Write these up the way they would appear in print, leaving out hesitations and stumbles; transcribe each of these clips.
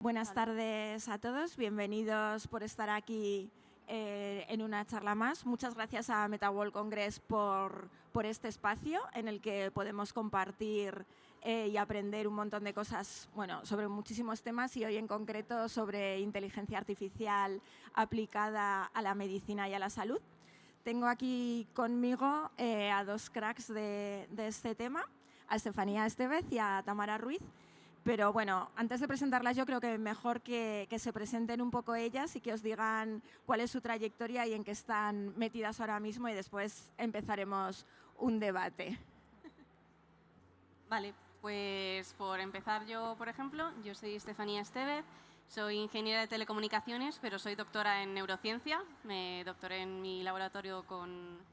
Buenas tardes a todos, bienvenidos por estar aquí en una charla más. Muchas gracias a MetaWorld Congress por este espacio en el que podemos compartir y aprender un montón de cosas sobre muchísimos temas y hoy en concreto sobre inteligencia artificial aplicada a la medicina y a la salud. Tengo aquí conmigo a dos cracks de este tema, a Estefanía Estevez y a Tamara Ruiz. Pero bueno, antes de presentarlas yo creo que mejor que se presenten un poco ellas y que os digan cuál es su trayectoria y en qué están metidas ahora mismo y después empezaremos un debate. Vale, pues por empezar yo, por ejemplo, yo soy Estefanía Estevez, soy ingeniera de telecomunicaciones, pero soy doctora en neurociencia. Me doctoré en mi laboratorio con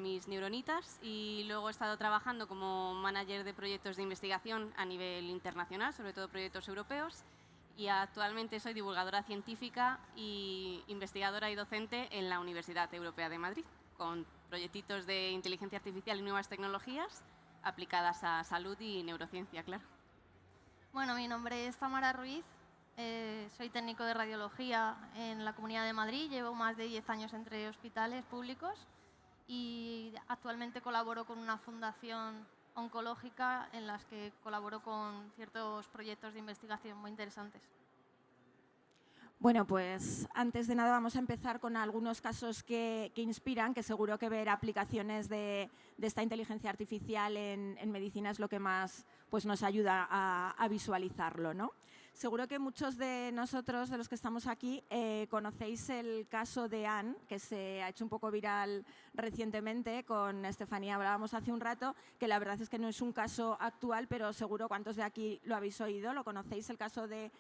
mis neuronitas y luego he estado trabajando como manager de proyectos de investigación a nivel internacional, sobre todo proyectos europeos, y actualmente soy divulgadora científica y investigadora y docente en la Universidad Europea de Madrid, con proyectitos de inteligencia artificial y nuevas tecnologías aplicadas a salud y neurociencia, claro. Bueno, mi nombre es Tamara Ruiz, soy técnico de radiología en la Comunidad de Madrid, llevo más de 10 años entre hospitales públicos y actualmente colaboro con una fundación oncológica en las que colaboro con ciertos proyectos de investigación muy interesantes. Bueno, pues antes de nada vamos a empezar con algunos casos que inspiran, que seguro que ver aplicaciones de esta inteligencia artificial en medicina es lo que más nos ayuda a visualizarlo, ¿no? Seguro que muchos de nosotros, de los que estamos aquí, conocéis el caso de Anne, que se ha hecho un poco viral recientemente. Con Estefanía hablábamos hace un rato, que la verdad es que no es un caso actual, pero seguro cuántos de aquí lo habéis oído, lo conocéis, el caso de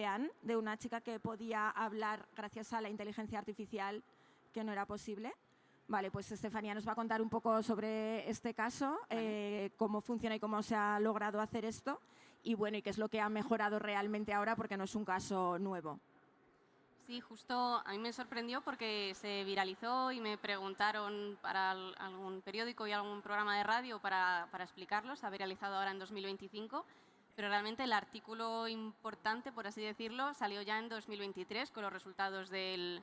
Anne, de una chica que podía hablar gracias a la inteligencia artificial, que no era posible. Vale, pues Estefanía nos va a contar un poco sobre este caso, cómo funciona y cómo se ha logrado hacer esto y bueno, y qué es lo que ha mejorado realmente ahora, porque no es un caso nuevo. Sí, justo a mí me sorprendió porque se viralizó y me preguntaron para algún periódico y algún programa de radio para explicarlo. Se ha viralizado ahora en 2025, pero realmente el artículo importante, por así decirlo, salió ya en 2023 con los resultados del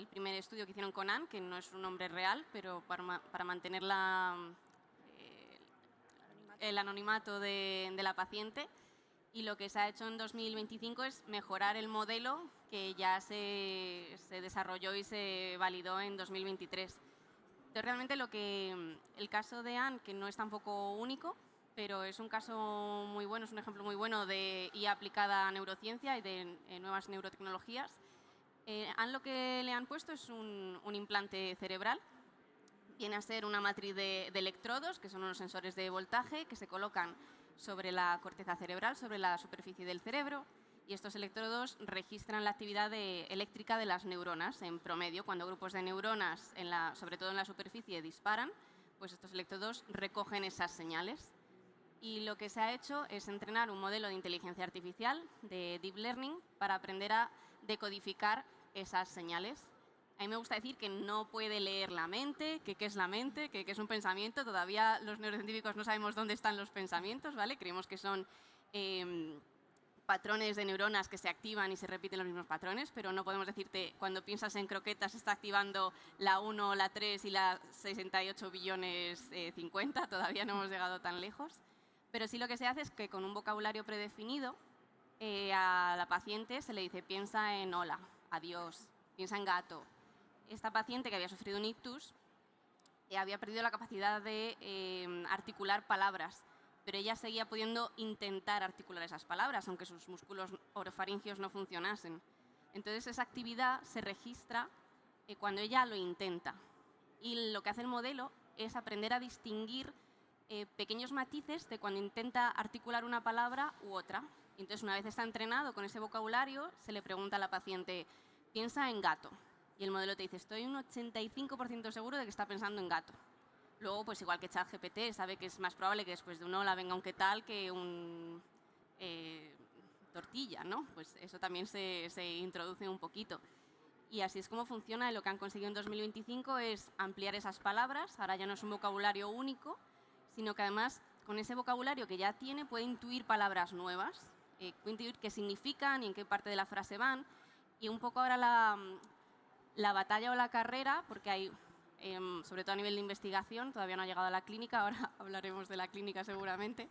primer estudio que hicieron con Anne, que no es un nombre real, pero para mantener el anonimato de la paciente. Y lo que se ha hecho en 2025 es mejorar el modelo que ya se desarrolló y se validó en 2023. Entonces, realmente el caso de Anne, que no es tampoco único, pero es un caso muy bueno, es un ejemplo muy bueno de IA aplicada a neurociencia y de nuevas neurotecnologías. Anne lo que le han puesto es un implante cerebral. Viene a ser una matriz de electrodos, que son unos sensores de voltaje que se colocan sobre la corteza cerebral, sobre la superficie del cerebro, y estos electrodos registran la actividad eléctrica de las neuronas. En promedio, cuando grupos de neuronas, sobre todo en la superficie, disparan, pues estos electrodos recogen esas señales. Y lo que se ha hecho es entrenar un modelo de inteligencia artificial, de deep learning, para aprender a decodificar esas señales. A mí me gusta decir que no puede leer la mente, que qué es la mente, que qué es un pensamiento. Todavía los neurocientíficos no sabemos dónde están los pensamientos, ¿vale? Creemos que son patrones de neuronas que se activan y se repiten los mismos patrones, pero no podemos decirte cuando piensas en croquetas se está activando la 1, la 3 y la 68 billones 50. Todavía no hemos llegado tan lejos. Pero sí lo que se hace es que con un vocabulario predefinido a la paciente se le dice piensa en hola, adiós, piensa en gato. Esta paciente que había sufrido un ictus había perdido la capacidad de articular palabras, pero ella seguía pudiendo intentar articular esas palabras, aunque sus músculos orofaringios no funcionasen. Entonces esa actividad se registra cuando ella lo intenta. Y lo que hace el modelo es aprender a distinguir pequeños matices de cuando intenta articular una palabra u otra. Entonces, una vez está entrenado con ese vocabulario, se le pregunta a la paciente, piensa en gato. Y el modelo te dice, estoy un 85% seguro de que está pensando en gato. Luego, pues igual que ChatGPT, sabe que es más probable que después de un hola venga un qué tal que un tortilla, ¿no? Pues eso también se introduce un poquito. Y así es como funciona. Lo que han conseguido en 2025 es ampliar esas palabras. Ahora ya no es un vocabulario único, sino que además con ese vocabulario que ya tiene puede intuir palabras nuevas. intuir qué significan y en qué parte de la frase van. Y un poco ahora la batalla o la carrera, porque hay, sobre todo a nivel de investigación, todavía no ha llegado a la clínica, ahora hablaremos de la clínica seguramente,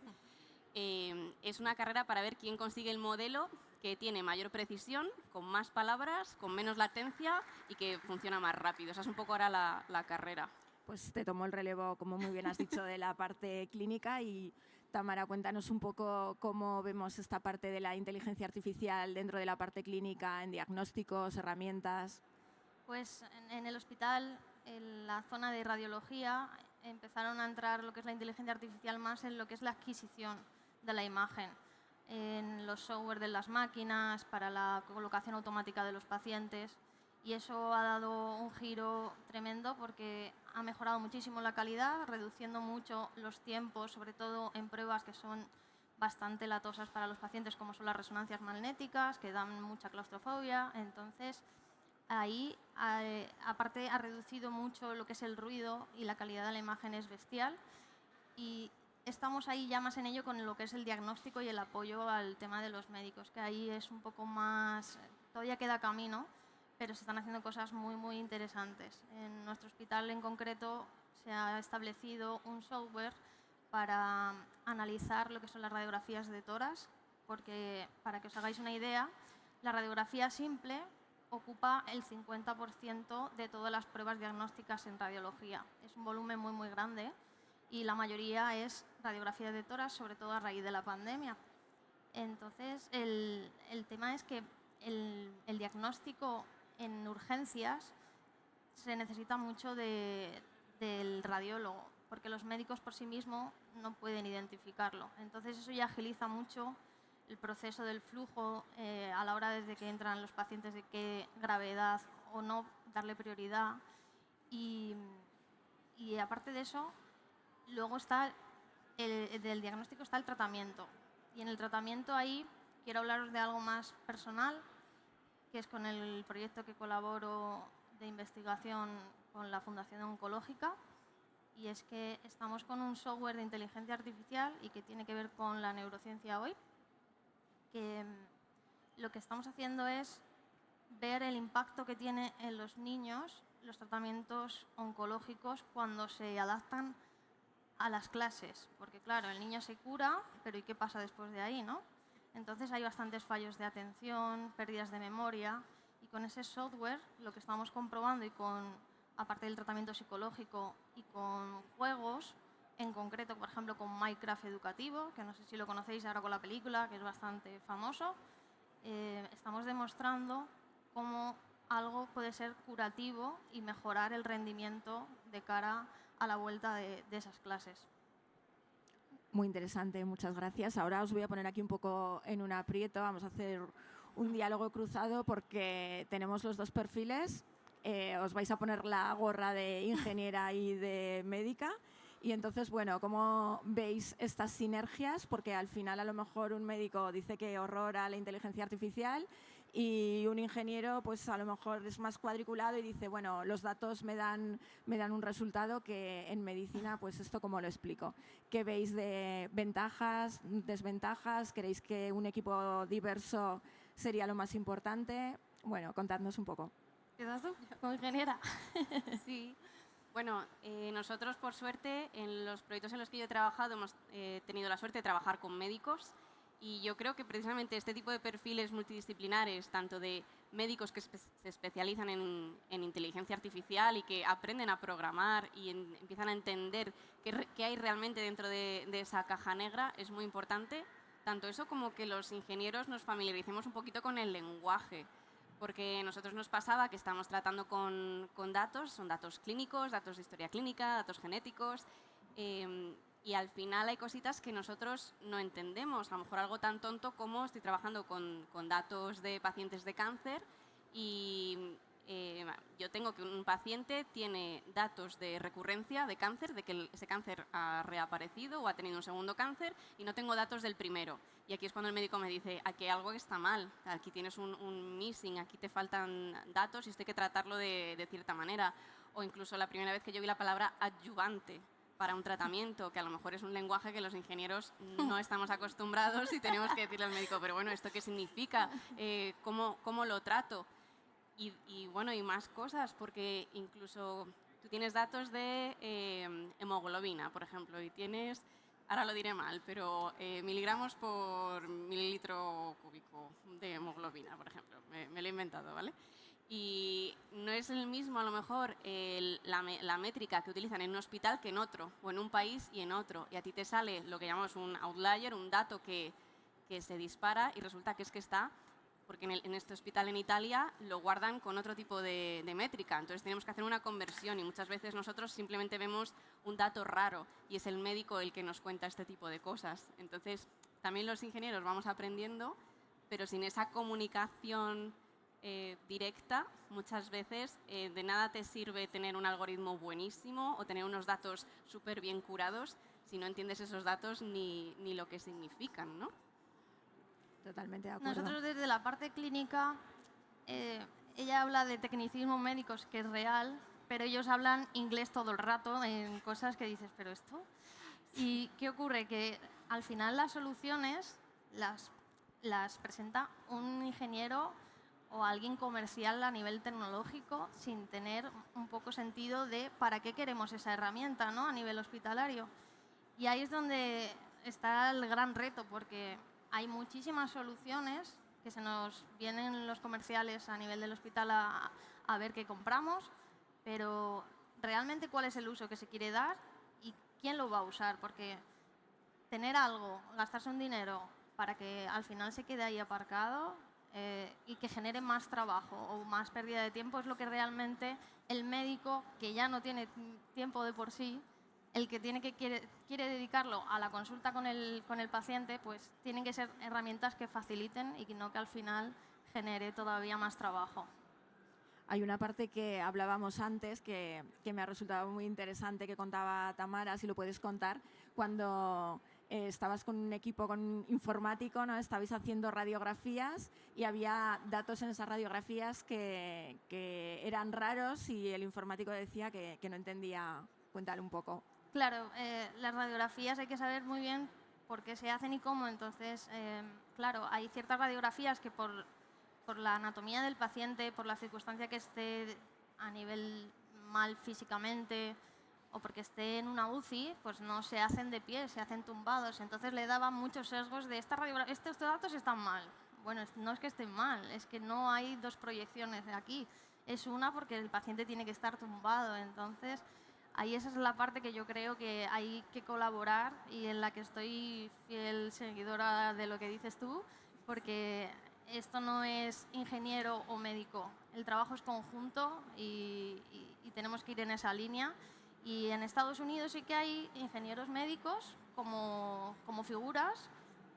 es una carrera para ver quién consigue el modelo que tiene mayor precisión, con más palabras, con menos latencia y que funciona más rápido. Esa es un poco ahora la carrera. Pues te tomo el relevo, como muy bien has dicho, de la parte clínica y Tamara, cuéntanos un poco cómo vemos esta parte de la inteligencia artificial dentro de la parte clínica, en diagnósticos, herramientas. Pues en el hospital, en la zona de radiología, empezaron a entrar lo que es la inteligencia artificial más en lo que es la adquisición de la imagen, en los software de las máquinas, para la colocación automática de los pacientes. Y eso ha dado un giro tremendo porque ha mejorado muchísimo la calidad, reduciendo mucho los tiempos, sobre todo en pruebas que son bastante latosas para los pacientes, como son las resonancias magnéticas, que dan mucha claustrofobia. Entonces, ahí, aparte, ha reducido mucho lo que es el ruido y la calidad de la imagen es bestial. Y estamos ahí ya más en ello con lo que es el diagnóstico y el apoyo al tema de los médicos, que ahí es un poco más, todavía queda camino, pero se están haciendo cosas muy, muy interesantes. En nuestro hospital en concreto se ha establecido un software para analizar lo que son las radiografías de tórax, porque para que os hagáis una idea, la radiografía simple ocupa el 50% de todas las pruebas diagnósticas en radiología. Es un volumen muy, muy grande y la mayoría es radiografía de tórax, sobre todo a raíz de la pandemia. Entonces, el tema es que el diagnóstico en urgencias se necesita mucho del radiólogo, porque los médicos por sí mismos no pueden identificarlo. Entonces, eso ya agiliza mucho el proceso del flujo a la hora desde que entran los pacientes, de qué gravedad o no darle prioridad. Y aparte de eso, luego está del diagnóstico está el tratamiento. Y en el tratamiento ahí quiero hablaros de algo más personal, que es con el proyecto que colaboro de investigación con la Fundación Oncológica. Y es que estamos con un software de inteligencia artificial y que tiene que ver con la neurociencia hoy, que lo que estamos haciendo es ver el impacto que tiene en los niños los tratamientos oncológicos cuando se adaptan a las clases, porque claro, el niño se cura, pero ¿y qué pasa después de ahí, no? Entonces hay bastantes fallos de atención, pérdidas de memoria, y con ese software lo que estamos comprobando, y aparte del tratamiento psicológico y con juegos, en concreto, por ejemplo, con Minecraft educativo, que no sé si lo conocéis ahora con la película, que es bastante famoso, estamos demostrando cómo algo puede ser curativo y mejorar el rendimiento de cara a la vuelta de esas clases. Muy interesante, muchas gracias. Ahora os voy a poner aquí un poco en un aprieto. Vamos a hacer un diálogo cruzado porque tenemos los dos perfiles. Os vais a poner la gorra de ingeniera y de médica. Y entonces, bueno, ¿cómo veis estas sinergias? Porque al final a lo mejor un médico dice que horror a la inteligencia artificial y un ingeniero pues a lo mejor es más cuadriculado y dice, bueno, los datos me dan un resultado que en medicina, pues esto cómo lo explico. ¿Qué veis de ventajas, desventajas? ¿Creéis que un equipo diverso sería lo más importante? Bueno, contadnos un poco. ¿Quedas tú como ingeniera? Sí. Bueno, nosotros, por suerte, en los proyectos en los que yo he trabajado, hemos tenido la suerte de trabajar con médicos y yo creo que precisamente este tipo de perfiles multidisciplinares, tanto de médicos que se especializan en inteligencia artificial y que aprenden a programar y empiezan a entender qué hay realmente dentro de esa caja negra, es muy importante. Tanto eso como que los ingenieros nos familiaricemos un poquito con el lenguaje. Porque a nosotros nos pasaba que estamos tratando con datos, son datos clínicos, datos de historia clínica, datos genéticos, y al final hay cositas que nosotros no entendemos. A lo mejor algo tan tonto como estoy trabajando con datos de pacientes de cáncer y yo tengo que un paciente tiene datos de recurrencia de cáncer, de que ese cáncer ha reaparecido o ha tenido un segundo cáncer y no tengo datos del primero. Y aquí es cuando el médico me dice, aquí algo está mal, aquí tienes un missing, aquí te faltan datos y esto hay que tratarlo de cierta manera. O incluso la primera vez que yo vi la palabra adyuvante para un tratamiento, que a lo mejor es un lenguaje que los ingenieros no estamos acostumbrados y tenemos que decirle al médico, pero bueno, ¿esto qué significa? ¿Cómo lo trato? Y bueno, y más cosas, porque incluso tú tienes datos de hemoglobina, por ejemplo, y tienes, ahora lo diré mal, pero miligramos por mililitro cúbico de hemoglobina, por ejemplo. Me lo he inventado, ¿vale? Y no es el mismo, a lo mejor, la métrica que utilizan en un hospital que en otro, o en un país y en otro. Y a ti te sale lo que llamamos un outlier, un dato que se dispara y resulta que es que está, porque en este hospital en Italia lo guardan con otro tipo de métrica. Entonces tenemos que hacer una conversión y muchas veces nosotros simplemente vemos un dato raro y es el médico el que nos cuenta este tipo de cosas. Entonces también los ingenieros vamos aprendiendo, pero sin esa comunicación directa, muchas veces de nada te sirve tener un algoritmo buenísimo o tener unos datos súper bien curados si no entiendes esos datos ni lo que significan, ¿no? Totalmente de acuerdo. Nosotros desde la parte clínica, ella habla de tecnicismos médicos, que es real, pero ellos hablan inglés todo el rato en cosas que dices, ¿pero esto? ¿Y qué ocurre? Que al final las soluciones las presenta un ingeniero o alguien comercial a nivel tecnológico sin tener un poco sentido de para qué queremos esa herramienta, ¿no? A nivel hospitalario. Y ahí es donde está el gran reto, porque hay muchísimas soluciones que se nos vienen los comerciales a nivel del hospital a ver qué compramos, pero realmente cuál es el uso que se quiere dar y quién lo va a usar, porque tener algo, gastarse un dinero para que al final se quede ahí aparcado y que genere más trabajo o más pérdida de tiempo es lo que realmente el médico, que ya no tiene tiempo de por sí, el que quiere dedicarlo a la consulta con el paciente, pues tienen que ser herramientas que faciliten y no que al final genere todavía más trabajo. Hay una parte que hablábamos antes que me ha resultado muy interesante, que contaba Tamara, si lo puedes contar, cuando estabas con un equipo con informático, ¿no? Estabais haciendo radiografías y había datos en esas radiografías que eran raros y el informático decía que no entendía. Cuéntale un poco. Claro, las radiografías hay que saber muy bien por qué se hacen y cómo. Entonces, claro, hay ciertas radiografías que por la anatomía del paciente, por la circunstancia que esté a nivel mal físicamente o porque esté en una UCI, pues no se hacen de pie, se hacen tumbados. Entonces le daban muchos sesgos de estos datos están mal. Bueno, no es que estén mal, es que no hay dos proyecciones de aquí. Es una porque el paciente tiene que estar tumbado. Entonces, ahí esa es la parte que yo creo que hay que colaborar y en la que estoy fiel seguidora de lo que dices tú, porque esto no es ingeniero o médico. El trabajo es conjunto y tenemos que ir en esa línea. Y en Estados Unidos sí que hay ingenieros médicos como figuras,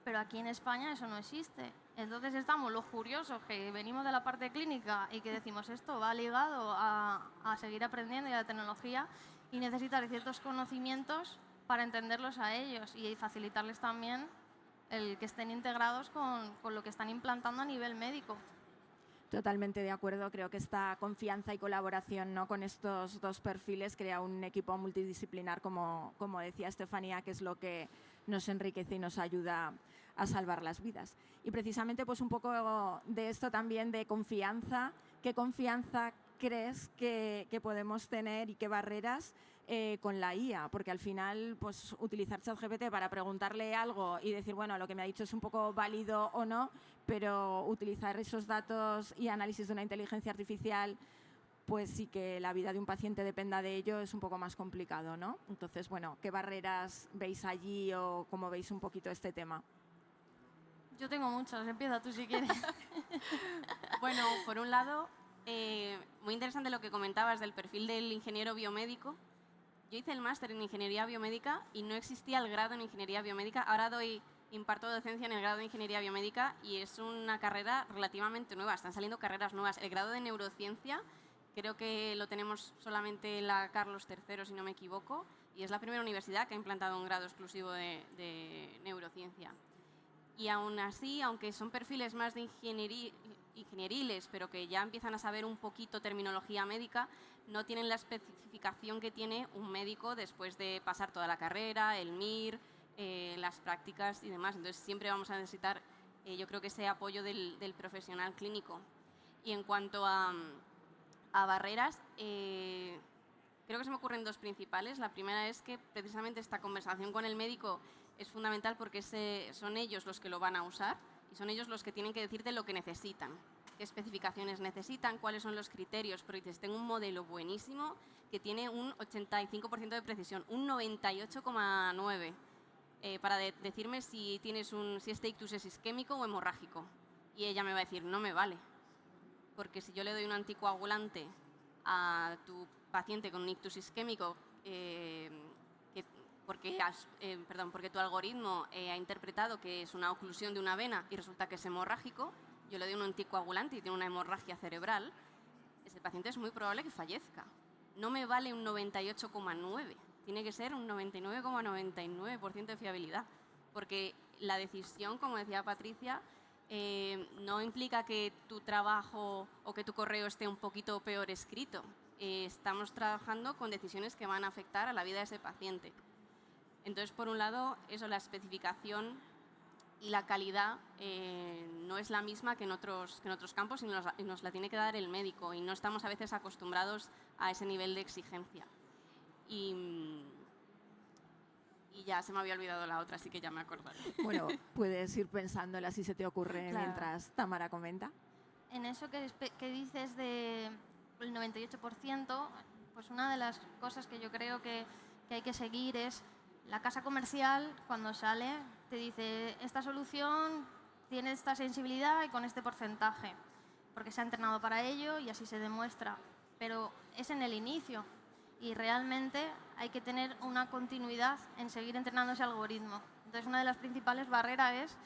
pero aquí en España eso no existe. Entonces estamos los curiosos que venimos de la parte clínica y que decimos esto va ligado a seguir aprendiendo y a la tecnología y necesitar ciertos conocimientos para entenderlos a ellos y facilitarles también el que estén integrados con lo que están implantando a nivel médico. Totalmente de acuerdo. Creo que esta confianza y colaboración, ¿no?, con estos dos perfiles crea un equipo multidisciplinar, como decía Estefanía, que es lo que nos enriquece y nos ayuda a salvar las vidas. Y precisamente pues un poco de esto también de confianza. ¿Qué confianza crees que podemos tener y qué barreras con la IA? Porque al final pues utilizar ChatGPT para preguntarle algo y decir, bueno, lo que me ha dicho es un poco válido o no, pero utilizar esos datos y análisis de una inteligencia artificial, pues sí que la vida de un paciente dependa de ello, es un poco más complicado, ¿no? Entonces, bueno, ¿qué barreras veis allí o cómo veis un poquito este tema? Yo tengo muchas, empieza tú si quieres. Bueno, por un lado, muy interesante lo que comentabas del perfil del ingeniero biomédico. Yo hice el máster en ingeniería biomédica y no existía el grado en ingeniería biomédica. Ahora imparto docencia en el grado de ingeniería biomédica y es una carrera relativamente nueva, están saliendo carreras nuevas. El grado de neurociencia creo que lo tenemos solamente en la Carlos III, si no me equivoco, y es la primera universidad que ha implantado un grado exclusivo de neurociencia. Y aún así, aunque son perfiles más de ingenieriles, pero que ya empiezan a saber un poquito terminología médica, no tienen la especificación que tiene un médico después de pasar toda la carrera, el MIR, las prácticas y demás. Entonces, siempre vamos a necesitar, yo creo que ese apoyo del profesional clínico. Y en cuanto a barreras, creo que se me ocurren dos principales. La primera es que precisamente esta conversación con el médico es fundamental porque son ellos los que lo van a usar y son ellos los que tienen que decirte lo que necesitan, qué especificaciones necesitan, cuáles son los criterios. Porque dices, tengo un modelo buenísimo que tiene un 85% de precisión, un 98,9% para decirme si este ictus es isquémico o hemorrágico. Y ella me va a decir, no me vale, porque si yo le doy un anticoagulante a tu paciente con un ictus isquémico, porque tu algoritmo ha interpretado que es una oclusión de una vena y resulta que es hemorrágico, yo le doy un anticoagulante y tiene una hemorragia cerebral, ese paciente es muy probable que fallezca. No me vale un 98,9%, tiene que ser un 99,99% de fiabilidad, porque la decisión, como decía Patricia, no implica que tu trabajo o que tu correo esté un poquito peor escrito. Estamos trabajando con decisiones que van a afectar a la vida de ese paciente. Entonces, por un lado, eso, la especificación y la calidad no es la misma que en otros campos y nos la tiene que dar el médico, y no estamos a veces acostumbrados a ese nivel de exigencia. Y ya se me había olvidado la otra, así que ya me acordaré. Bueno, puedes ir pensándola si se te ocurre mientras Tamara comenta. En eso que dices del 98%, pues una de las cosas que yo creo que hay que seguir es la casa comercial. Cuando sale te dice, esta solución tiene esta sensibilidad y con este porcentaje, porque se ha entrenado para ello y así se demuestra. Pero es en el inicio y realmente hay que tener una continuidad en seguir entrenando ese algoritmo. Entonces, una de las principales barreras es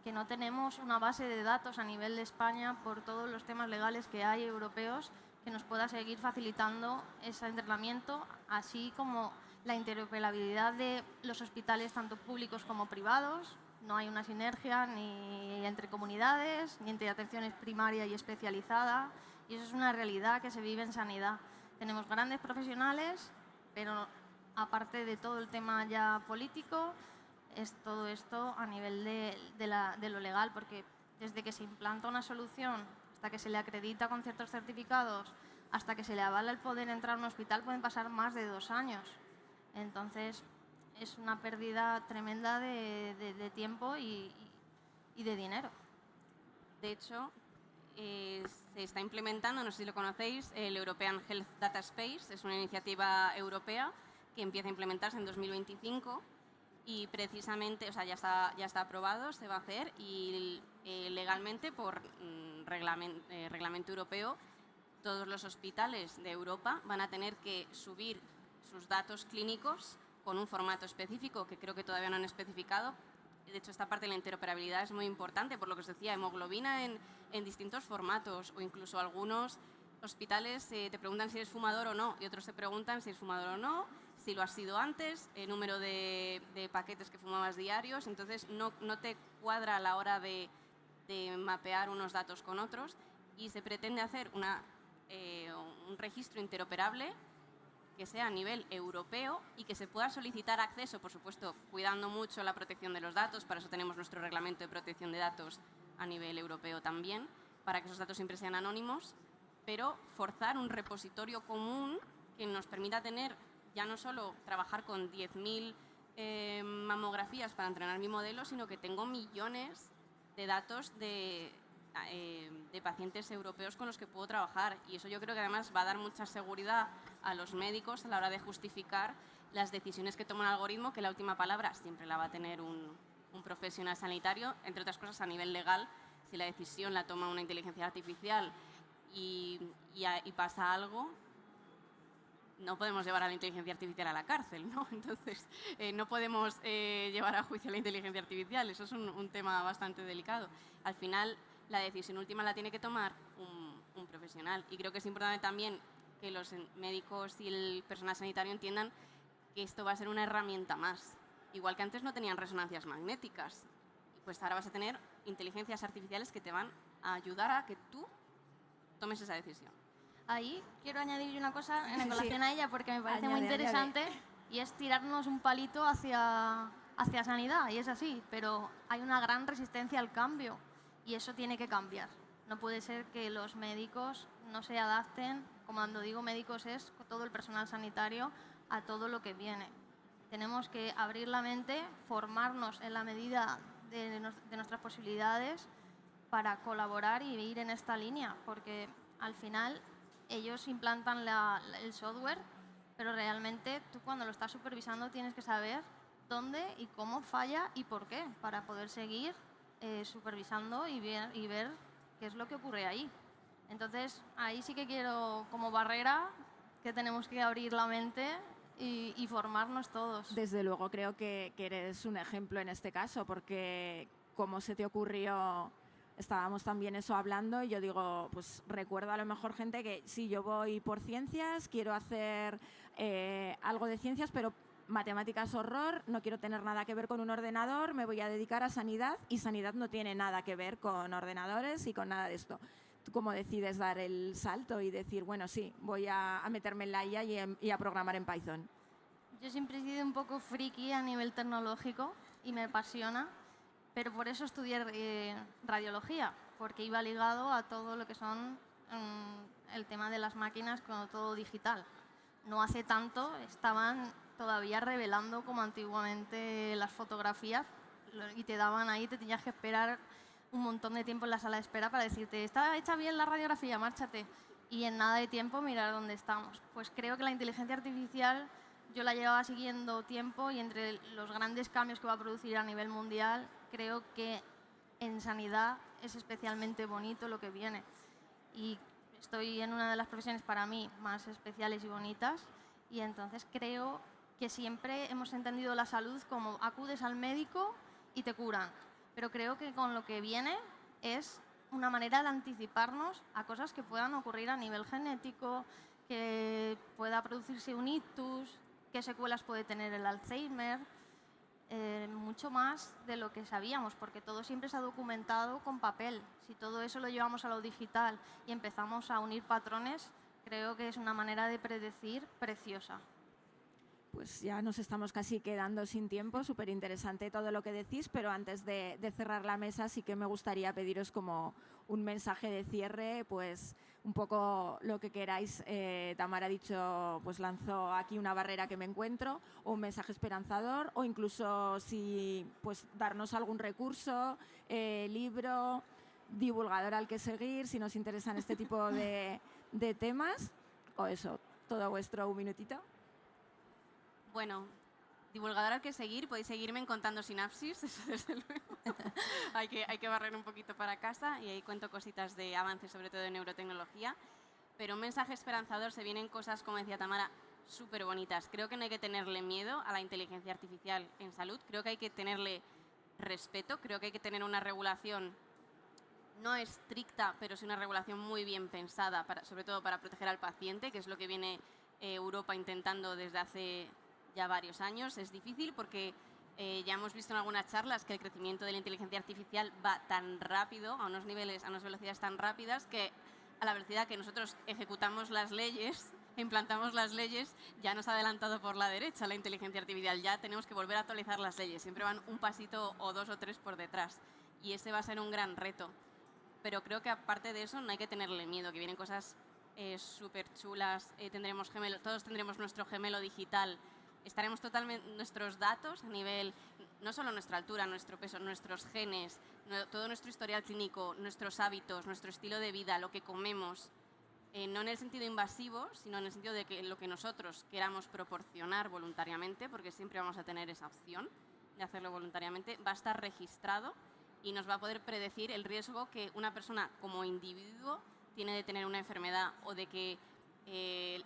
que no tenemos una base de datos a nivel de España por todos los temas legales que hay europeos que nos pueda seguir facilitando ese entrenamiento, así como la interoperabilidad de los hospitales, tanto públicos como privados. No hay una sinergia ni entre comunidades, ni entre atención primaria y especializada, y eso es una realidad que se vive en sanidad. Tenemos grandes profesionales, pero aparte de todo el tema ya político, es todo esto a nivel de lo legal, porque desde que se implanta una solución hasta que se le acredita con ciertos certificados, hasta que se le avala el poder entrar a un hospital, pueden pasar más de 2 años. Entonces, es una pérdida tremenda de tiempo y de dinero. De hecho, se está implementando, no sé si lo conocéis, el European Health Data Space. Es una iniciativa europea que empieza a implementarse en 2025 y precisamente, o sea, ya está aprobado, se va a hacer, y legalmente por reglamento europeo todos los hospitales de Europa van a tener que subir sus datos clínicos con un formato específico que creo que todavía no han especificado. De hecho, esta parte de la interoperabilidad es muy importante, por lo que os decía, hemoglobina en distintos formatos, o incluso algunos hospitales te preguntan si eres fumador o no, y otros te preguntan si eres fumador o no, si lo has sido antes, el número de paquetes que fumabas diarios. Entonces, no te cuadra a la hora de mapear unos datos con otros, y se pretende hacer un registro interoperable que sea a nivel europeo y que se pueda solicitar acceso, por supuesto, cuidando mucho la protección de los datos. Para eso tenemos nuestro reglamento de protección de datos a nivel europeo también, para que esos datos siempre sean anónimos, pero forzar un repositorio común que nos permita tener, ya no solo trabajar con 10.000 mamografías para entrenar mi modelo, sino que tengo millones de datos de pacientes europeos con los que puedo trabajar, y eso yo creo que además va a dar mucha seguridad a los médicos a la hora de justificar las decisiones que toma el algoritmo, que la última palabra siempre la va a tener un profesional sanitario, entre otras cosas a nivel legal. Si la decisión la toma una inteligencia artificial y pasa algo, no podemos llevar a la inteligencia artificial a la cárcel, ¿no? Entonces, no podemos llevar a juicio a la inteligencia artificial. Eso es un tema bastante delicado. Al final, la decisión última la tiene que tomar un profesional. Y creo que es importante también que los médicos y el personal sanitario entiendan que esto va a ser una herramienta más. Igual que antes no tenían resonancias magnéticas. pues ahora vas a tener inteligencias artificiales que te van a ayudar a que tú tomes esa decisión. Ahí quiero añadir una cosa en Sí. relación a ella porque me parece muy Añade. interesante y es tirarnos un palito hacia sanidad, y es así, pero hay una gran resistencia al cambio y eso tiene que cambiar. No puede ser que los médicos no se adapten, como cuando digo médicos es todo el personal sanitario, a todo lo que viene. Tenemos que abrir la mente, formarnos en la medida de nuestras posibilidades para colaborar y ir en esta línea, porque al final ellos implantan el software, pero realmente tú cuando lo estás supervisando tienes que saber dónde y cómo falla y por qué, para poder seguir supervisando y ver qué es lo que ocurre ahí. Entonces, ahí sí que quiero, como barrera, que tenemos que abrir la mente y formarnos todos. Desde luego creo que eres un ejemplo en este caso, porque como se te ocurrió, estábamos también eso hablando y yo digo, pues recuerdo a lo mejor gente que sí, yo voy por ciencias, quiero hacer algo de ciencias, pero matemáticas horror, no quiero tener nada que ver con un ordenador, me voy a dedicar a sanidad y sanidad no tiene nada que ver con ordenadores y con nada de esto. ¿Tú cómo decides dar el salto y decir, bueno, sí, voy a meterme en la IA y a programar en Python? Yo siempre he sido un poco friki a nivel tecnológico y me apasiona, pero por eso estudié radiología, porque iba ligado a todo lo que son el tema de las máquinas con todo digital. No hace tanto estaban todavía revelando como antiguamente las fotografías y te daban ahí, te tenías que esperar un montón de tiempo en la sala de espera para decirte, ¿está hecha bien la radiografía? Márchate. Y en nada de tiempo mirar dónde estamos. Pues creo que la inteligencia artificial yo la llevaba siguiendo tiempo y entre los grandes cambios que va a producir a nivel mundial, creo que en sanidad es especialmente bonito lo que viene. Y estoy en una de las profesiones para mí más especiales y bonitas y entonces creo que siempre hemos entendido la salud como acudes al médico y te curan. Pero creo que con lo que viene es una manera de anticiparnos a cosas que puedan ocurrir a nivel genético, que pueda producirse un ictus, qué secuelas puede tener el Alzheimer, mucho más de lo que sabíamos, porque todo siempre se ha documentado con papel. Si todo eso lo llevamos a lo digital y empezamos a unir patrones, creo que es una manera de predecir preciosa. Pues ya nos estamos casi quedando sin tiempo, súper interesante todo lo que decís, pero antes de cerrar la mesa sí que me gustaría pediros como un mensaje de cierre, pues un poco lo que queráis. Tamara ha dicho, pues lanzó aquí una barrera que me encuentro, o un mensaje esperanzador, o incluso si pues darnos algún recurso, libro, divulgador al que seguir, si nos interesan este tipo de temas, o eso, todo vuestro, un minutito. Bueno, divulgador al que seguir, podéis seguirme en Contando Sinapsis, eso desde luego. hay que barrer un poquito para casa y ahí cuento cositas de avances, sobre todo de neurotecnología. Pero un mensaje esperanzador, se vienen cosas, como decía Tamara, súper bonitas. Creo que no hay que tenerle miedo a la inteligencia artificial en salud, creo que hay que tenerle respeto, creo que hay que tener una regulación no estricta, pero sí una regulación muy bien pensada, sobre todo para proteger al paciente, que es lo que viene Europa intentando desde hace ya varios años. Es difícil porque ya hemos visto en algunas charlas que el crecimiento de la inteligencia artificial va tan rápido, a unos niveles, a unas velocidades tan rápidas, que a la velocidad que nosotros ejecutamos las leyes, implantamos las leyes, ya nos ha adelantado por la derecha la inteligencia artificial. Ya tenemos que volver a actualizar las leyes, siempre van un pasito o dos o tres por detrás. Y ese va a ser un gran reto. Pero creo que aparte de eso no hay que tenerle miedo, que vienen cosas súper chulas, todos tendremos nuestro gemelo digital. Estaremos totalmente, nuestros datos a nivel, no solo nuestra altura, nuestro peso, nuestros genes, todo nuestro historial clínico, nuestros hábitos, nuestro estilo de vida, lo que comemos, no en el sentido invasivo, sino en el sentido de que lo que nosotros queramos proporcionar voluntariamente, porque siempre vamos a tener esa opción de hacerlo voluntariamente, va a estar registrado y nos va a poder predecir el riesgo que una persona como individuo tiene de tener una enfermedad o de que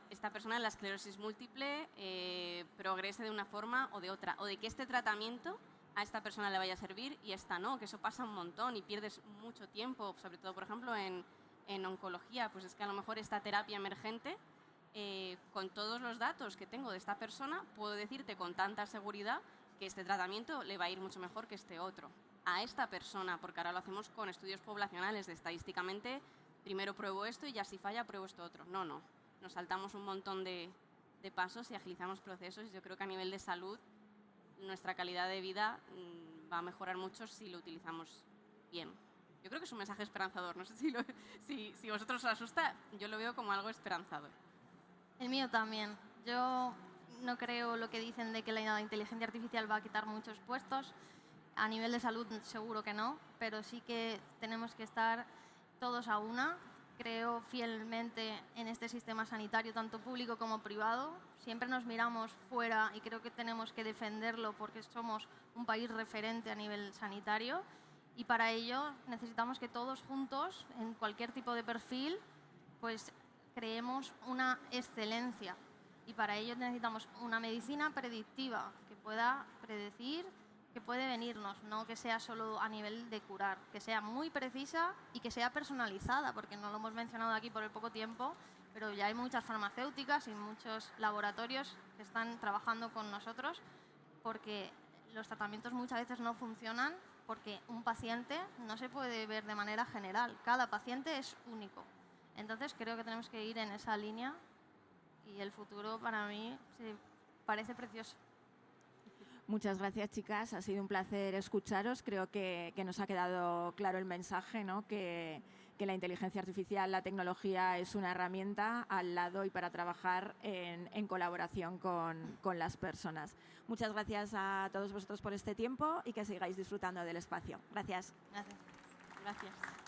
esta persona en la esclerosis múltiple progrese de una forma o de otra, o de que este tratamiento a esta persona le vaya a servir y a esta no, que eso pasa un montón y pierdes mucho tiempo, sobre todo, por ejemplo, en oncología. Pues es que a lo mejor esta terapia emergente, con todos los datos que tengo de esta persona, puedo decirte con tanta seguridad que este tratamiento le va a ir mucho mejor que este otro. a esta persona, porque ahora lo hacemos con estudios poblacionales de estadísticamente, primero pruebo esto y ya si falla pruebo esto otro. No, no, nos saltamos un montón de pasos y agilizamos procesos. Yo creo que a nivel de salud nuestra calidad de vida va a mejorar mucho si lo utilizamos bien. Yo creo que es un mensaje esperanzador. No sé si vosotros os asusta, yo lo veo como algo esperanzador. El mío también. Yo no creo lo que dicen de que la inteligencia artificial va a quitar muchos puestos. A nivel de salud seguro que no, pero sí que tenemos que estar todos a una. Creo fielmente en este sistema sanitario, tanto público como privado. Siempre nos miramos fuera y creo que tenemos que defenderlo porque somos un país referente a nivel sanitario. Y para ello necesitamos que todos juntos, en cualquier tipo de perfil, pues creemos una excelencia. Y para ello necesitamos una medicina predictiva que pueda predecir que puede venirnos, no que sea solo a nivel de curar, que sea muy precisa y que sea personalizada, porque no lo hemos mencionado aquí por el poco tiempo, pero ya hay muchas farmacéuticas y muchos laboratorios que están trabajando con nosotros porque los tratamientos muchas veces no funcionan porque un paciente no se puede ver de manera general, cada paciente es único. Entonces creo que tenemos que ir en esa línea y el futuro para mí parece precioso. Muchas gracias, chicas. Ha sido un placer escucharos. Creo que nos ha quedado claro el mensaje, ¿no? Que la inteligencia artificial, la tecnología es una herramienta al lado y para trabajar en colaboración con las personas. Muchas gracias a todos vosotros por este tiempo y que sigáis disfrutando del espacio. Gracias. Gracias. Gracias.